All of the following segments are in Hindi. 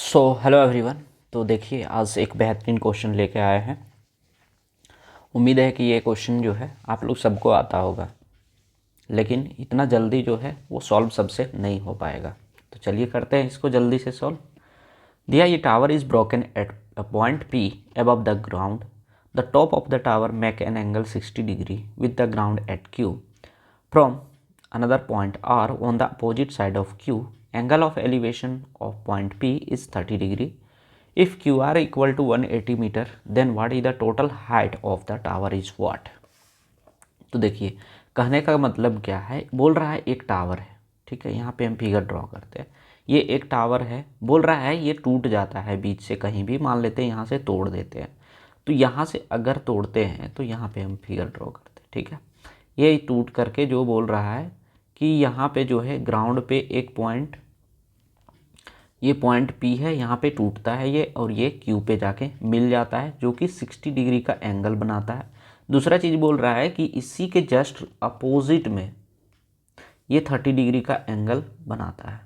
Hello everyone. तो देखिए आज एक बेहतरीन क्वेश्चन लेके आए हैं। उम्मीद है कि ये क्वेश्चन जो है आप लोग सबको आता होगा, लेकिन इतना जल्दी जो है वो सॉल्व सबसे नहीं हो पाएगा। तो चलिए करते हैं इसको जल्दी से सॉल्व। दिया ये tower is broken at a point P above the ground. The top of the tower make an angle 60 degree with the ground eight Q from another point R on the opposite side of Q. Angle of elevation of point P is 30 degree. If QR equal to 180 meter, then what is the total height of the tower is what? तो देखिए कहने का मतलब क्या है, बोल रहा है एक टावर है, ठीक है। यहाँ पे हम फिगर ड्रॉ करते हैं। ये एक टावर है, बोल रहा है ये टूट जाता है बीच से, कहीं भी मान लेते हैं यहाँ से तोड़ देते हैं। तो यहाँ से अगर तोड़ते हैं तो यहाँ पे हम फिगर ड्रॉ करते हैं, ठीक है। ये टूट करके जो बोल रहा है कि यहाँ पे जो है ग्राउंड पे एक पॉइंट, ये पॉइंट P है, यहाँ पे टूटता है ये और ये Q पे जाके मिल जाता है, जो कि 60 डिग्री का एंगल बनाता है। दूसरा चीज़ बोल रहा है कि इसी के जस्ट अपोजिट में ये 30 डिग्री का एंगल बनाता है,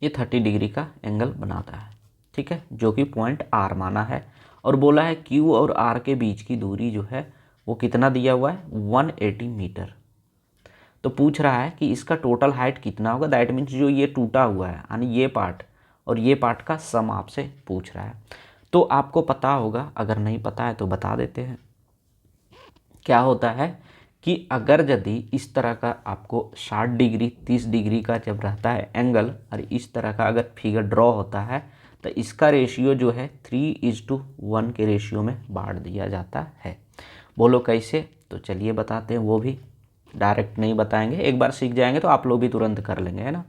ये 30 डिग्री का एंगल बनाता है, ठीक है, जो कि पॉइंट R माना है। और बोला है Q और R के बीच की दूरी जो है वो कितना दिया हुआ है, 180 मीटर। तो पूछ रहा है कि इसका टोटल हाइट कितना होगा। दैट मीन्स जो ये टूटा हुआ है यानी ये पार्ट और ये पार्ट का सम आपसे पूछ रहा है। तो आपको पता होगा, अगर नहीं पता है तो बता देते हैं। क्या होता है कि अगर यदि इस तरह का आपको 60 डिग्री 30 डिग्री का जब रहता है एंगल और इस तरह का अगर फिगर ड्रॉ होता है तो इसका रेशियो जो है 3:1 के रेशियो में बांट दिया जाता है। बोलो कैसे? तो चलिए बताते हैं, वो भी डायरेक्ट नहीं बताएंगे, एक बार सीख जाएंगे तो आप लोग भी तुरंत कर लेंगे, है ना।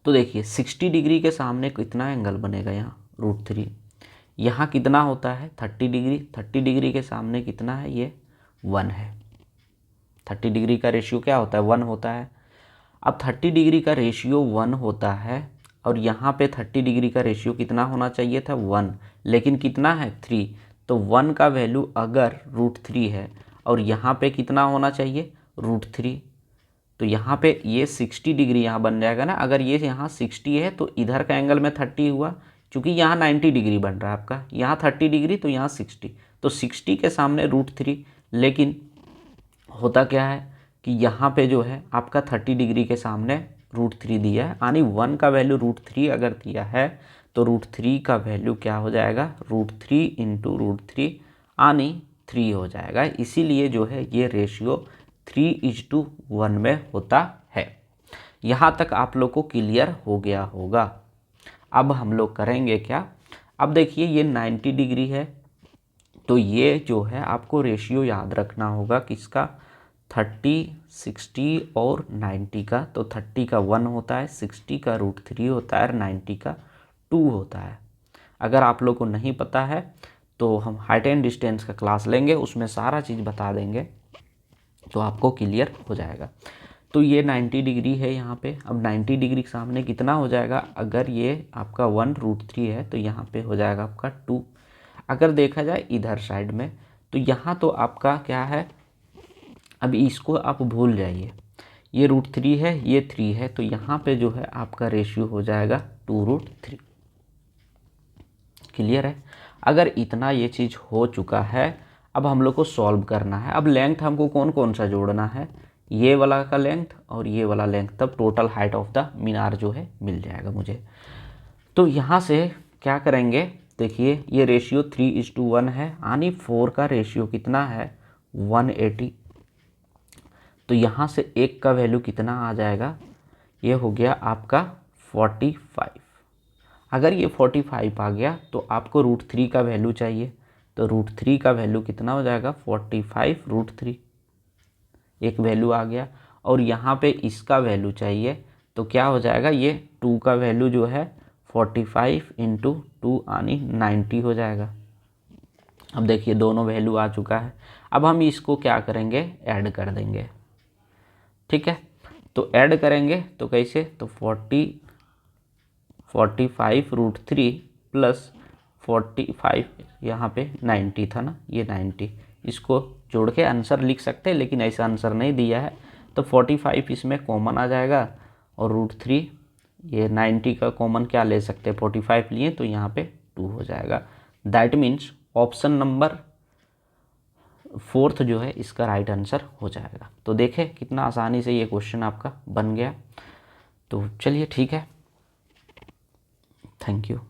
तो देखिए 60 डिग्री के सामने कितना एंगल बनेगा, यहाँ √3। यहाँ कितना होता है 30 डिग्री, 30 डिग्री के सामने कितना है, ये 1 है। 30 डिग्री का रेशियो क्या होता है, 1 होता है। अब 30 डिग्री का रेशियो 1 होता है और यहाँ पे 30 डिग्री का रेशियो कितना होना चाहिए था, 1, लेकिन कितना है 3। तो 1 का वैल्यू अगर √3 है और यहाँ पे कितना होना चाहिए, √3। तो यहाँ पे ये 60 डिग्री यहाँ बन जाएगा ना। अगर ये यहाँ 60 है तो इधर का एंगल में 30 हुआ, क्योंकि यहाँ 90 डिग्री बन रहा है आपका, यहाँ 30 डिग्री तो यहाँ 60, तो 60 के सामने √3। लेकिन होता क्या है कि यहाँ पे जो है आपका 30 डिग्री के सामने √3 दिया है, यानी 1 का वैल्यू √3 अगर दिया है तो √3 का वैल्यू क्या हो जाएगा, √3 इंटू √3 यानी 3 हो जाएगा। इसीलिए जो है ये रेशियो 3:1 में होता है। यहाँ तक आप लोग को क्लियर हो गया होगा। अब हम लोग करेंगे क्या, अब देखिए ये 90 डिग्री है, तो ये जो है आपको रेशियो याद रखना होगा किसका, 30, 60 और 90 का। तो 30 का 1 होता है, 60 का √3 होता है और 90 का 2 होता है। अगर आप लोग को नहीं पता है तो हम हाइट एंड डिस्टेंस का क्लास लेंगे, उसमें सारा चीज़ बता देंगे, तो आपको क्लियर हो जाएगा। तो ये 90 डिग्री है यहाँ पे। अब 90 डिग्री के सामने कितना हो जाएगा, अगर ये आपका 1 √3 है तो यहाँ पे हो जाएगा आपका 2। अगर देखा जाए इधर साइड में तो यहाँ तो आपका क्या है, अभी इसको आप भूल जाइए, ये √3 है, ये 3 है, तो यहाँ पे जो है आपका रेशियो हो जाएगा 2√3। क्लियर है। अगर इतना ये चीज़ हो चुका है, अब हम लोग को सॉल्व करना है। अब लेंथ हमको कौन कौन सा जोड़ना है, ये वाला का लेंथ और ये वाला लेंथ, तब टोटल हाइट ऑफ द मीनार जो है मिल जाएगा मुझे। तो यहाँ से क्या करेंगे, देखिए ये रेशियो 3:1 है, यानी 4 का रेशियो कितना है, 180। तो यहाँ से 1 का वैल्यू कितना आ जाएगा, ये हो गया आपका 45। अगर ये 45 आ गया तो आपको √3 का वैल्यू चाहिए, तो √3 का वैल्यू कितना हो जाएगा, 45 √3, एक वैल्यू आ गया। और यहाँ पे इसका वैल्यू चाहिए तो क्या हो जाएगा, ये 2 का वैल्यू जो है 45 इंटू 2 यानी 90 हो जाएगा। अब देखिए दोनों वैल्यू आ चुका है। अब हम इसको क्या करेंगे, ऐड कर देंगे, ठीक है। तो ऐड करेंगे तो कैसे, तो 45 √3 प्लस 45, यहाँ पे 90 था ना, ये 90, इसको जोड़ के आंसर लिख सकते हैं, लेकिन ऐसा आंसर नहीं दिया है। तो 45 इसमें कॉमन आ जाएगा और √3, ये 90 का कॉमन क्या ले सकते हैं, 45 लिए तो यहाँ पे 2 हो जाएगा। दैट मीन्स ऑप्शन नंबर 4 जो है इसका राइट आंसर हो जाएगा। तो देखें कितना आसानी से ये क्वेश्चन आपका बन गया। तो चलिए ठीक है, थैंक यू।